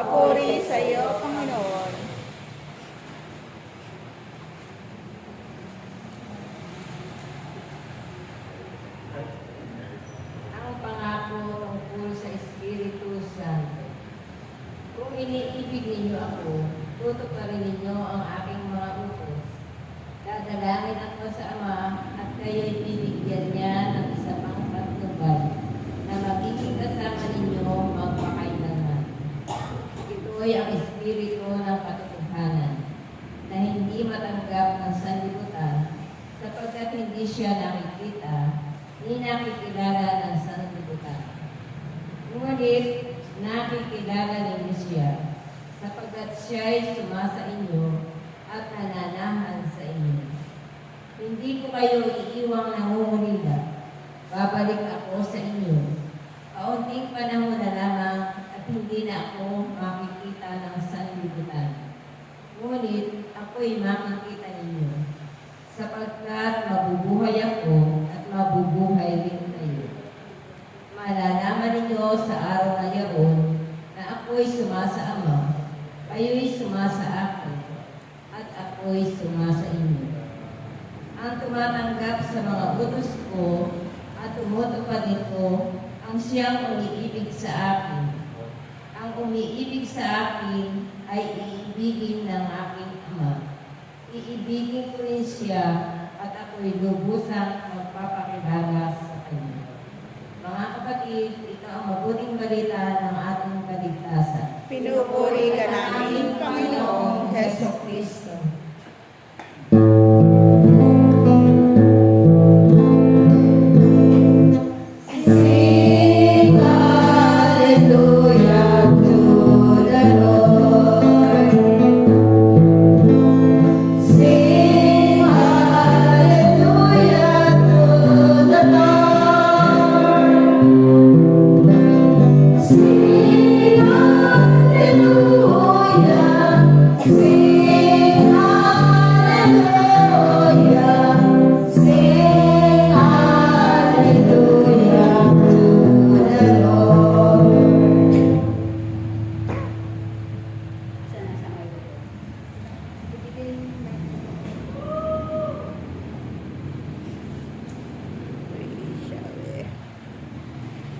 Papuri sa iyo, Panginoon. Ang pangako tungkol sa Espiritu Santo. Kung iniibig ninyo ako, tutuparin ninyo ang aking mga utos. Dadalangin ako sa Ama at kayo'y bibigyan niya ng isa pang patnubay na magiging kasama ninyo magpakailanman. Ito'y ang Espiritu ng katotohanan na hindi matanggap ng sanlibutan sapagkat hindi siya nakikita ni nakikilala ng sanlibutan. Ngunit nakikilala ninyo siya sapagkat siya'y sumasa inyo at nananahan sa inyo. Hindi ko kayo iiwang nangungulila. Babalik ako sa inyo. Kaunting panahon na lamang at hindi na ako makikita ng sanlibutan. Ngunit ako'y makikita ninyo sapagkat mabubuhay ako at mabubuhay din kayo. Malalaman ninyo sa araw na yaon na ako'y sumasa Ama, kayo'y sumasa akin, at ako'y sumasa inyo. Ang tumatanggap sa mga utos ko at tumutupad nito ang siyang umiibig sa akin. Ang umiibig sa akin ay iibigin ng aking Ama. Iibigin ko rin siya at ako'y lubusang magpapakilala sa kanya. Mga kapatid, ito ang mabuting balita ng ating kaligtasan. Pinupuri ka namin, Panginoong Heso Kristo.